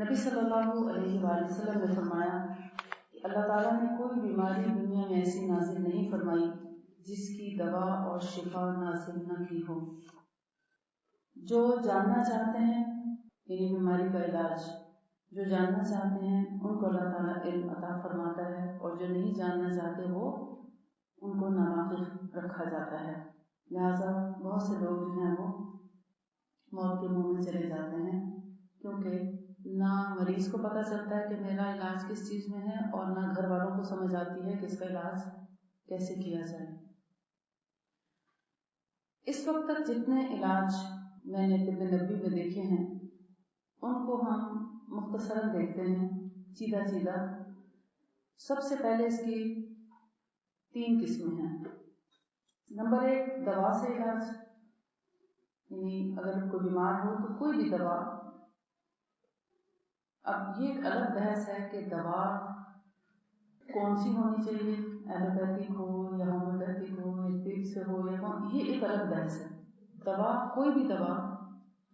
نبی صلی اللہ علیہ وآلہ وسلم نے فرمایا کہ اللہ تعالیٰ نے کوئی بیماری دنیا میں ایسی نازل نہیں فرمائی جس کی دوا اور شفا نازل نہ کی ہو۔ جو جاننا چاہتے ہیں یعنی بیماری کا علاج، جو جاننا چاہتے ہیں ان کو اللہ تعالیٰ علم عطا فرماتا ہے، اور جو نہیں جاننا چاہتے وہ ان کو ناواقف رکھا جاتا ہے۔ لہٰذا بہت سے لوگ جو ہیں وہ موت کے منہ میں چلے جاتے ہیں، کیونکہ نہ مریض کو پتہ چلتا ہے کہ میرا علاج کس چیز میں ہے، اور نہ گھر والوں کو سمجھ آتی ہے کہ اس کا علاج کیسے کیا جائے۔ اس وقت تک جتنے علاج میں نے طب نبوی میں دیکھے ہیں ان کو ہم مختصراً دیکھتے ہیں، سیدھا۔ سب سے پہلے اس کی 3 قسمیں ہیں۔ نمبر 1 دوا سے علاج، یعنی اگر کوئی بیمار ہو تو کوئی بھی دوا۔ اب یہ ایک الگ بحث ہے کہ دوا کون سی ہونی چاہیے، ایلوپیتھک ہو یا ہومیوپیتھک ہو یا طب سے ہو یا یہ ایک الگ بحث ہے۔ دوا کوئی بھی دوا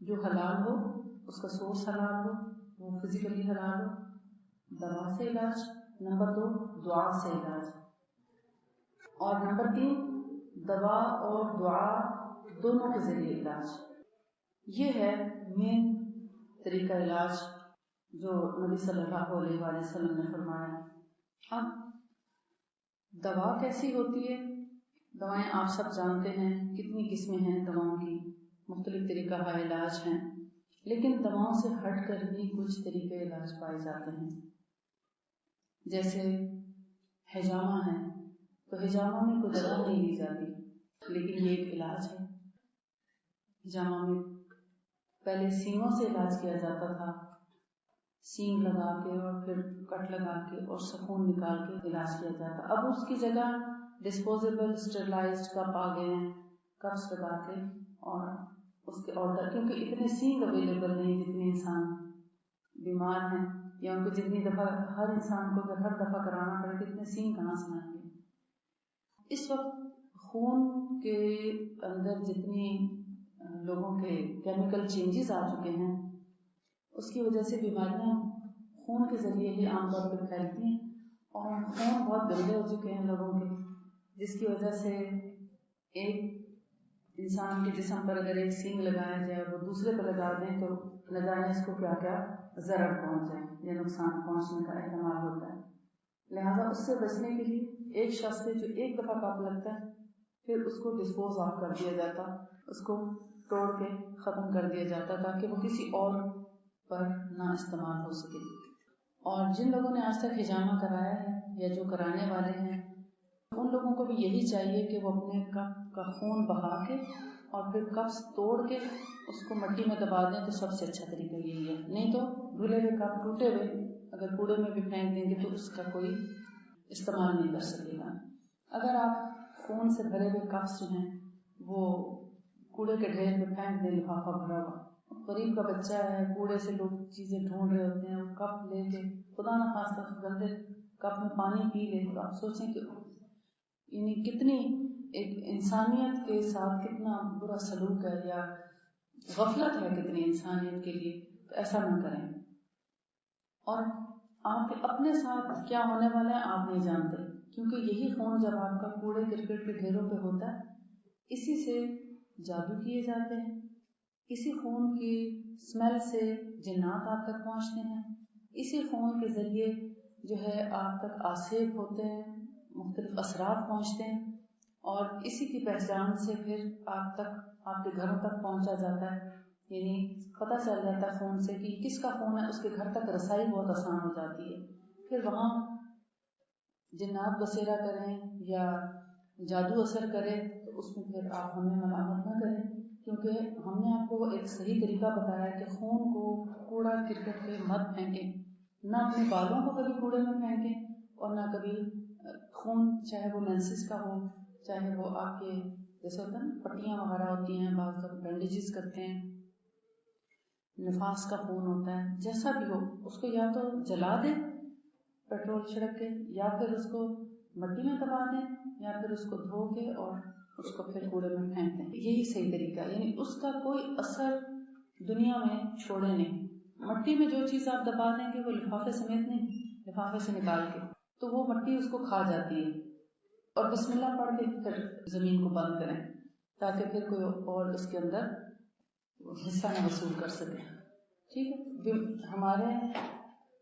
جو حلال ہو، اس کا سورس حلال ہو، وہ فزیکلی حلال ہو، دوا سے علاج۔ نمبر 2 دعا سے علاج، اور نمبر 3 دوا اور دعا دونوں کے ذریعے علاج۔ یہ ہے مین طریقہ علاج جو نبی صلی اللہ علیہ وآلہ وسلم نے فرمایا۔ اب دوا کیسی ہوتی ہے؟ دوائیں آپ سب جانتے ہیں، کتنی قسمیں ہیں دواؤں کی، مختلف طریقہ علاج ہیں، لیکن دواؤں سے ہٹ کر بھی کچھ طریقے علاج پائے جاتے ہیں۔ جیسے حجامہ ہے، تو حجامہ میں کوئی دوا نہیں لی جاتی، لیکن یہ ایک علاج ہے۔ حجامہ میں پہلے سینگوں سے علاج کیا جاتا تھا، سینگ لگا کے اور پھر کٹ لگا کے اور سخون نکال کے علاج کیا جاتا۔ اب اس کی جگہ ڈسپوزیبل اسٹرلائزڈ کپ آ گئے ہیں، کپس لگا کے، اور اس کے آرڈر، کیونکہ اتنے سینگ اویلیبل نہیں جتنے انسان بیمار ہیں، یا ان کو جتنی دفعہ ہر انسان کو اگر ہر دفعہ کرانا پڑے تو اتنے سینگ کہاں سے آئیں گے۔ اس وقت خون کے اندر جتنی لوگوں کے کیمیکل چینجز آ چکے ہیں، اس کی وجہ سے بیماریاں خون کے ذریعے ہی عام طور پہ پھیلتی ہیں، اور خون بہت گندے ہو چکے ہیں لوگوں کے، جس کی وجہ سے ایک انسان کے جسم پر اگر ایک سینگ لگایا جائے اور وہ دوسرے پہ لگا دیں تو نہ جانے اس کو کیا ضرر پہنچ جائے یا نقصان پہنچنے کا احتمال ہوتا ہے۔ لہذا اس سے بچنے کے لیے ایک شخص سے جو ایک دفعہ کپ لگتا ہے پھر اس کو ڈسپوز آف کر دیا جاتا، اس کو توڑ کے ختم کر دیا جاتا تاکہ وہ کسی اور پر نہ استعمال ہو سکے۔ اور جن لوگوں نے آج تک حجامہ کرایا ہے یا جو کرانے والے ہیں، ان لوگوں کو بھی یہی چاہیے کہ وہ اپنے کپ کا خون بہا کے اور پھر کپس توڑ کے اس کو مٹی میں دبا دیں تو سب سے اچھا طریقہ یہی ہے۔ نہیں تو دھلے ہوئے کپ ٹوٹے ہوئے اگر کوڑے میں بھی پھینک دیں گے تو اس کا کوئی استعمال نہیں کر سکے گا۔ اگر آپ خون سے بھرے ہوئے کپس جو ہیں وہ کوڑے کے ڈھیر میں پھینک دیں، لفافہ بھرا ہوا، غریب کا بچہ ہے، کوڑے سے لوگ چیزیں ڈھونڈ رہے ہوتے ہیں، وہ کپ لے کے خدا نہ خواستہ گندے کپ میں پانی پی لے، تو آپ سوچیں کہ یعنی کتنی ایک انسانیت کے ساتھ کتنا برا سلوک ہے یا غفلت ہے کتنی انسانیت کے لیے، تو ایسا نہ کریں۔ اور آپ کے اپنے ساتھ کیا ہونے والا ہے آپ نہیں جانتے، کیونکہ یہی خون جب آپ کا کوڑے کرکٹ کے ڈھیروں پہ ہوتا ہے، اسی سے جادو کیے جاتے ہیں، اسی خون کی اسمیل سے جنات آپ تک پہنچتے ہیں، اسی خون کے ذریعے جو ہے آپ تک آسیب ہوتے ہیں، مختلف اثرات پہنچتے ہیں، اور اسی کی پہچان سے پھر آپ تک آپ کے گھروں تک پہنچا جاتا ہے، یعنی پتہ چل جاتا ہے خون سے کہ کس کا خون ہے، اس کے گھر تک رسائی بہت آسان ہو جاتی ہے۔ پھر وہاں جنات بسیرا کریں یا جادو اثر کرے تو اس میں پھر آپ ہمیں ملامت نہ کریں، کیونکہ ہم نے آپ کو ایک صحیح طریقہ بتایا کہ خون کو کوڑا کرکٹ پہ مت پھینکیں، نہ اپنے بالوں کو کبھی کوڑے میں پھینکیں، اور نہ کبھی خون چاہے وہ مینسس کا ہو، چاہے وہ آپ کے جیسے ہوتا ہے نا پٹیاں وغیرہ ہوتی ہیں، بعض لوگ بینڈیجز کرتے ہیں، نفاس کا خون ہوتا ہے، جیسا بھی ہو اس کو یا تو جلا دیں پیٹرول چھڑک کے، یا پھر اس کو مٹی میں دبا دیں، یا پھر اس کو دھو کے اور اس کو پھر کوڑے میں پھینک دیں۔ یہی صحیح طریقہ ہے، یعنی اس کا کوئی اثر دنیا میں چھوڑے نہیں۔ مٹی میں جو چیز آپ دبا دیں گے وہ لفافے سمیت نہیں، لفافے سے نکال کے، تو وہ مٹی اس کو کھا جاتی ہے. اور بسم اللہ پڑھ کے پھر زمین کو بند کریں تاکہ پھر کوئی اور اس کے اندر حصہ نہ وصول کر سکے. ٹھیک ہے. ہمارے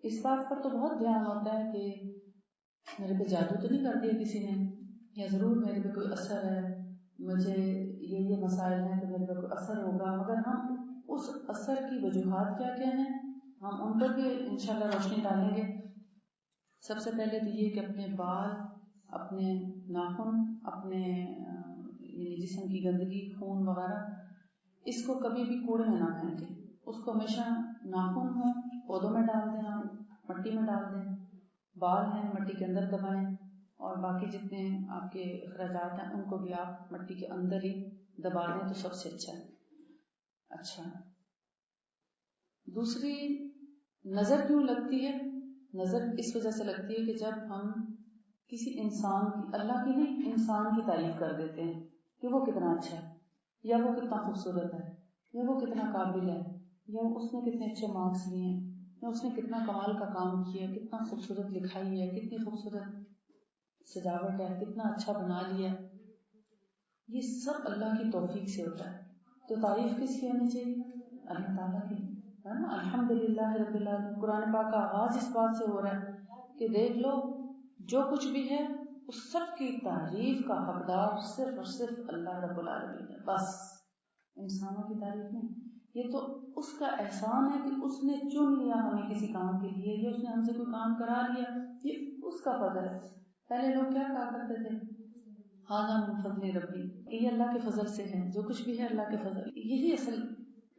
اس بات پر تو بہت دھیان ہوتا ہے کہ میرے پہ جادو تو نہیں کر دیا کسی نے، یا ضرور میرے پہ کوئی اثر ہے، مجھے یہ مسائل ہیں تو میرے پہ کوئی اثر ہوگا. مگر ہم اس اثر کی وجوہات کیا کیا ہیں ہم ان پر بھی انشاءاللہ روشنی ڈالیں گے. سب سے پہلے تو یہ کہ اپنے بال، اپنے ناخن، اپنے یعنی جسم کی گندگی، خون وغیرہ، اس کو کبھی بھی کوڑے میں نہ پھینکیں. اس کو ہمیشہ ناخن ہو پودوں میں ڈال دیں، آپ مٹی میں ڈال دیں. بال ہیں مٹی کے اندر دبائیں، اور باقی جتنے آپ کے اخراجات ہیں ان کو بھی آپ مٹی کے اندر ہی دبا دیں تو سب سے اچھا ہے. اچھا، دوسری، نظر کیوں لگتی ہے؟ نظر اس وجہ سے لگتی ہے کہ جب ہم کسی انسان کی، اللہ کی نہیں، انسان کی تعریف کر دیتے ہیں کہ وہ کتنا اچھا ہے، یا وہ کتنا خوبصورت ہے، یا وہ کتنا قابل ہے، یا اس نے کتنے اچھے مارکس لیے ہیں، یا اس نے کتنا کمال کا کام کیا، کتنا خوبصورت لکھائی ہے، کتنی خوبصورت سجاوٹ ہے، کتنا اچھا بنا لیا. یہ سب اللہ کی توفیق سے ہوتا ہے. تو تعریف کس کی ہونی چاہیے؟ اللہ تعالیٰ کی، ہے نا. الحمدللہ رب العالمین. قرآن پاک کا آغاز اس بات سے ہو رہا ہے کہ دیکھ لو جو کچھ بھی ہے اس سب کی تعریف کا حقدار صرف اور صرف اللہ رب العالمین ہے. بس انسانوں کی تعریف نہیں. یہ تو اس کا احسان ہے کہ اس نے چن لیا ہمیں کسی کام کے لیے، یا اس نے ہم سے کوئی کام کرا لیا، یہ اس کا فضل ہے. پہلے لوگ کیا کہا کرتے تھے؟ ہاذا من فضل ربی، یہ اللہ کے فضل سے ہے، جو کچھ بھی ہے اللہ کے فضل. یہی اصل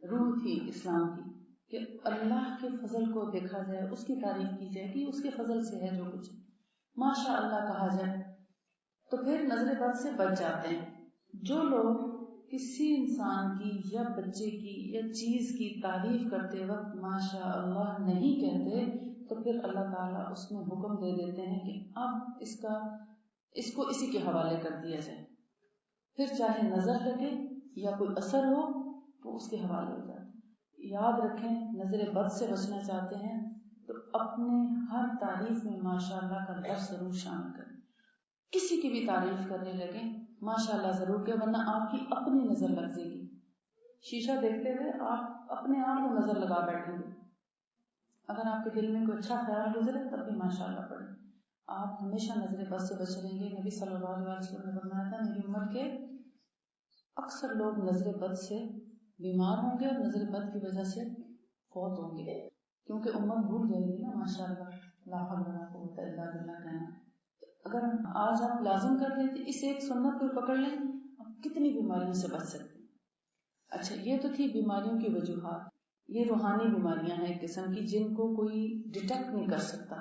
روح تھی اسلام کی کہ اللہ کے فضل کو دیکھا جائے، اس کی تعریف کی جائے کہ اس کے فضل سے ہے جو کچھ، ماشاء اللہ کہا جائے. تو پھر نظر بد سے بچ جاتے ہیں. جو لوگ کسی انسان کی یا بچے کی یا چیز کی تعریف کرتے وقت ماشاء اللہ نہیں کہتے تو پھر اللہ تعالیٰ اس میں حکم دے دیتے ہیں کہ اب اس کو اسی کے حوالے کر دیا جائے. پھر چاہے نظر لگے یا کوئی اثر ہو وہ اس کے حوالے ہو جاتا ہے. یاد رکھیں، نظر بد سے بچنا چاہتے ہیں تو اپنے ہر تعریف میں ماشاء اللہ کا لفظ ضرور شامل کریں. کسی کی بھی تعریف کرنے لگیں ماشاء اللہ ضرور کہ، ورنہ آپ کی اپنی نظر لگ جائے گی. شیشہ دیکھتے ہوئے آپ اپنے آپ کو نظر لگا بیٹھیں گے. اگر آپ کے دل میں کوئی اچھا خیال گزرے تب بھی ماشاء اللہ پڑھیں. آپ ہمیشہ نظر بد سے بچ رہیں گے. نبی صلی اللہ علیہ وسلم نے فرمایا تھا میری امت کے اکثر لوگ نظر بد سے بیمار ہوں گے اور نظر بد کی وجہ سے فوت ہوں گے، کیونکہ امت بھول جائے گی نا ماشاء اللہ لا حول ولا قوت الا باللہ کہنا. اگر آج آپ لازم کر لیتے اس ایک سنت کو پکڑ لیں، آپ کتنی بیماریوں سے بچ سکتے ہیں. اچھا، یہ تو تھی بیماریوں کی وجوہات. یہ روحانی بیماریاں ہیں ایک قسم کی جن کو کوئی ڈیٹیکٹ نہیں کر سکتا.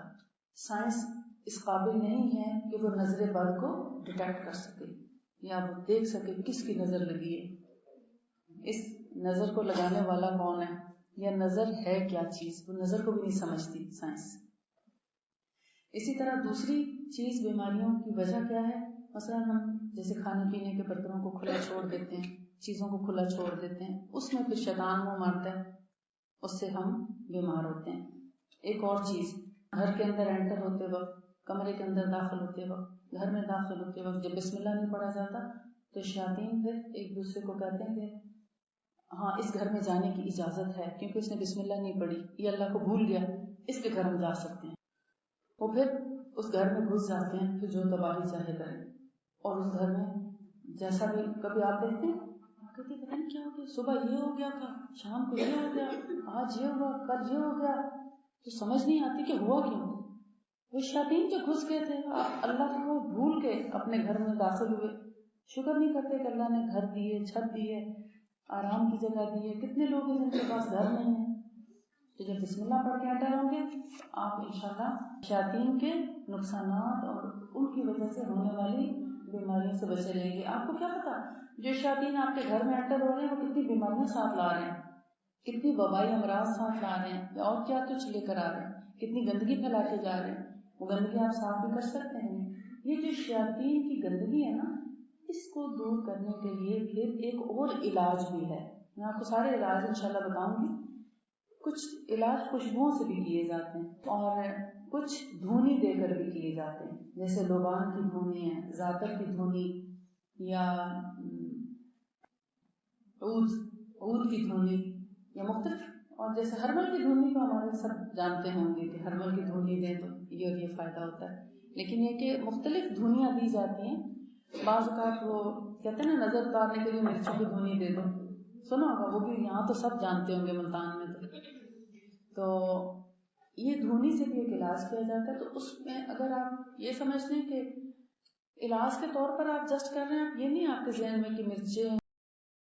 سائنس اس قابل نہیں ہے کہ وہ نظر بد کو ڈیٹیکٹ کر سکے یا وہ دیکھ سکے کس کی نظر لگی ہے، اس نظر کو لگانے والا کون ہے، یا نظر ہے کیا چیز، وہ نظر کو بھی نہیں سمجھتی سائنس. اسی طرح دوسری چیز بیماریوں کی وجہ کیا ہے؟ مثلا ہم جیسے کھانے پینے کے برتنوں کو کھلا چھوڑ دیتے ہیں، چیزوں کو کھلا چھوڑ دیتے ہیں، اس میں پھر شیطان منہ مارتا ہے، اس سے ہم بیمار ہوتے ہیں. ایک اور چیز، گھر کے اندر انٹر ہوتے وقت، کمرے کے اندر داخل ہوتے وقت، گھر میں داخل ہوتے وقت جب بسم اللہ نہیں پڑھا جاتا تو شیاطین پھر ایک دوسرے کو کہتے ہیں کہ ہاں اس گھر میں جانے کی اجازت ہے کیونکہ اس نے بسم اللہ نہیں پڑھی، یہ اللہ کو بھول گیا، اس کے گھر ہم جا سکتے ہیں. وہ پھر اس گھر میں گھس جاتے ہیں، پھر جو تباہی چاہے کریں. اور اس گھر میں جیسا بھی کبھی آپ دیکھتے ہیں کہتے پتہ نہیں کیا ہو گیا، صبح یہ ہو گیا تھا، شام کو یہ ہو گیا، آج یہ ہوا، کل یہ ہو گیا، تو سمجھ نہیں آتی کہ ہوا کیوں. وہ شیاطین جو گھس گئے تھے، اللہ کو بھول کے اپنے گھر میں داخل ہوئے. شکر نہیں کرتے کہ اللہ نے گھر دیے، چھت دیے، آرام کی جگہ دی ہے. کتنے لوگ ہیں جن کے پاس گھر نہیں ہے، تو جب بسم اللہ پڑھ کے انٹر ہوں گے آپ انشاءاللہ شیاطین کے نقصانات اور ان کی وجہ سے ہونے والی بیماریوں سے بچے رہیں گے. آپ کو کیا پتا جو شیاطین آپ کے گھر میں انٹر ہو رہے ہیں وہ کتنی بیماریاں ساتھ لا رہے ہیں، کتنی وبائی امراض ساتھ لا رہے ہیں، اور کیا کچھ لے کر آ رہے ہیں، کتنی گندگی پھیلا کے جا رہے ہیں. وہ گندگی آپ صاف بھی کر سکتے ہیں. یہ جو شیاطین کی گندگی ہے نا، اس کو دور کرنے کے لیے پھر ایک اور علاج بھی ہے. میں آپ کو سارے علاج انشاءاللہ بتاؤں گی. کچھ علاج خوشبوؤں سے بھی کیے جاتے ہیں اور کچھ دھونی دے کر بھی کیے جاتے ہیں، جیسے لوبان کی دھونی ہے، زعتر کی دھونی، یا عود کی دھونی، یا مختلف. اور جیسے ہربل کی دھونی تو ہمارے سب جانتے ہوں گے کہ ہربل کی دھونی دیں تو یہ اور یہ فائدہ ہوتا ہے، لیکن یہ کہ مختلف دھونیاں دی جاتی ہیں. بعض اوقات وہ کہتے ہیں نا نظر اتارنے کے لیے مرچوں کی دھونی دے دو، سنا ہوگا وہ بھی، یہاں تو سب جانتے ہوں گے ملتان میں. تو یہ دھونی سے بھی ایک علاج کیا جاتا ہے. تو اس میں اگر آپ یہ سمجھ لیں کہ علاج کے طور پر آپ جسٹ کر رہے ہیں، آپ یہ نہیں آپ کے ذہن میں کہ مرچیں